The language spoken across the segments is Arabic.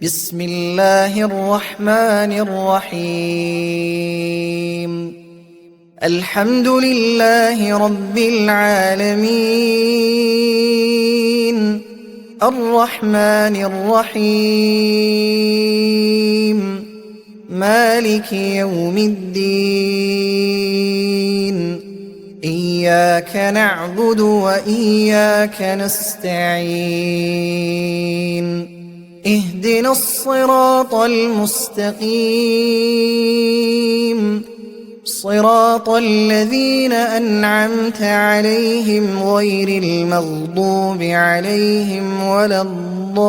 بسم الله الرحمن الرحيم. الحمد لله رب العالمين، الرحمن الرحيم، مالك يوم الدين. إياك نعبد وإياك نستعين. اهدنا الصراط المستقيم، صراط الذين أنعمت عليهم غير المغضوب عليهم ولا الضالين.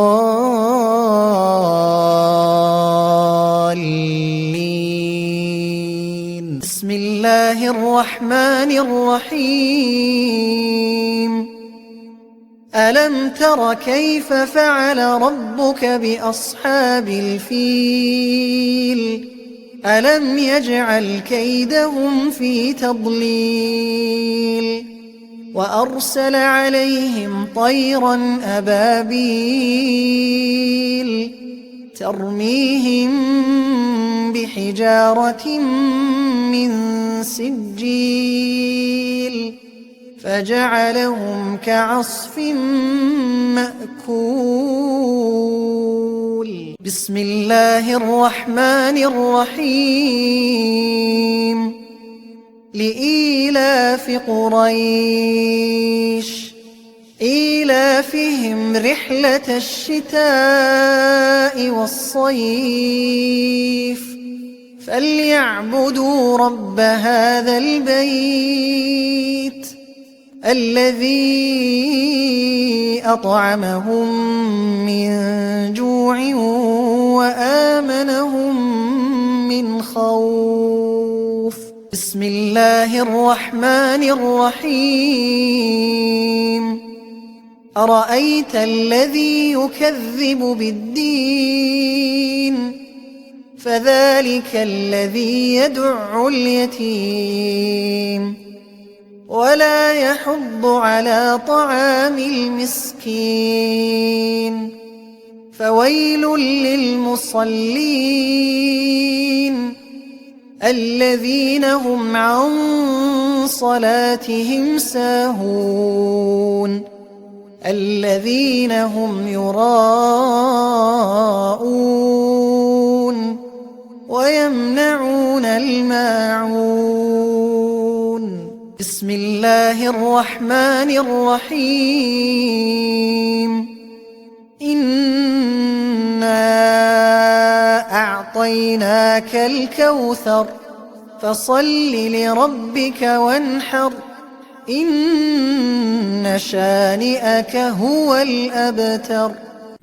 بسم الله الرحمن الرحيم. ألم تر كيف فعل ربك بأصحاب الفيل؟ ألم يجعل كيدهم في تضليل، وأرسل عليهم طيرا أبابيل ترميهم بحجارة من سجيل فجعلهم كعصف مأكول. بسم الله الرحمن الرحيم. لإيلاف قريش إيلافهم رحلة الشتاء والصيف فليعبدوا رب هذا البيت الذي أطعمهم من جوع وآمنهم من خوف. بسم الله الرحمن الرحيم. أرأيت الذي يكذب بالدين؟ فذلك الذي يدع اليتيم ولا يحض على طعام المسكين. فويل للمصلين الذين هم عن صلاتهم ساهون الذين هم يراءون ويمنعون الماعون. بسم الله الرحمن الرحيم. إنا أعطيناك الكوثر فصل لربك وانحر إن شانئك هو الأبتر.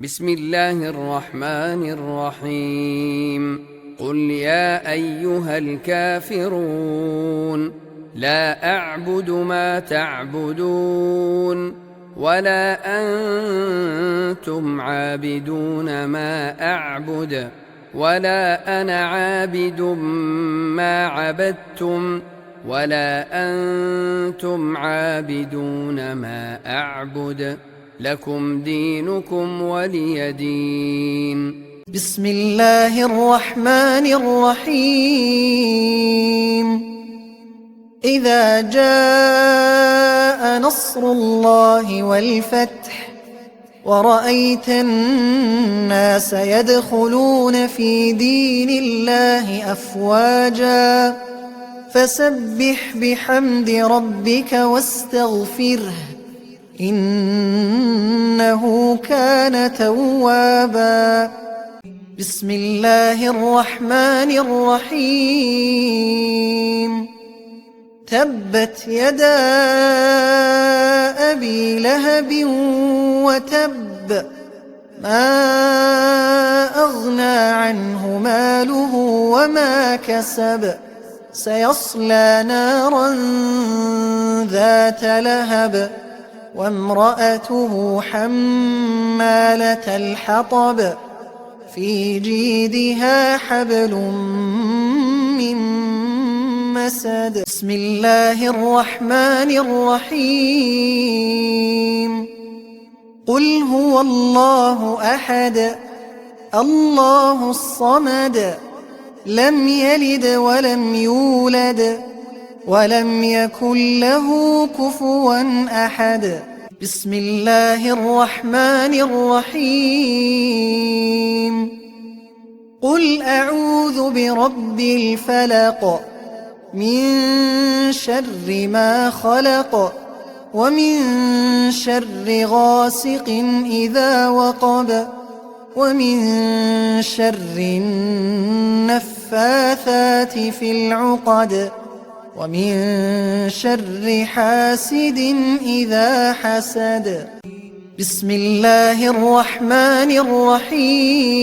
بسم الله الرحمن الرحيم. قل يا أيها الكافرون لا أعبد ما تعبدون ولا أنتم عابدون ما أعبد ولا أنا عابد ما عبدتم ولا أنتم عابدون ما أعبد لكم دينكم ولي دين. بسم الله الرحمن الرحيم. إذا جاء نصر الله والفتح ورأيت الناس يدخلون في دين الله أفواجا فسبح بحمد ربك واستغفره إنه كان توابا. بسم الله الرحمن الرحيم. تبت يدا أبي لهب وتب ما أغنى عنه ماله وما كسب سيصلى نارا ذات لهب وامرأته حمالة الحطب في جيدها حبل من مسد. بسم الله الرحمن الرحيم. قل هو الله أحد الله الصمد لم يلد ولم يولد ولم يكن له كفوا أحد. بسم الله الرحمن الرحيم. قل أعوذ برب الفلق من شر ما خلق ومن شر غاسق إذا وقب ومن شر النفاثات في العقد ومن شر حاسد إذا حسد. بسم الله الرحمن الرحيم.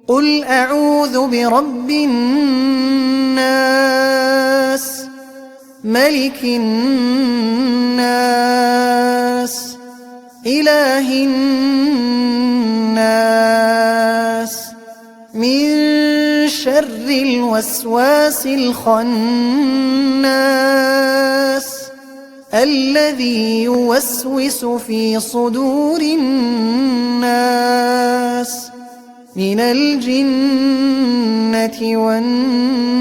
قل أعوذ برب الناس ملك الناس إله الناس من شر الوسواس الخناس الذي يوسوس في صدور الناس من الجنة والناس.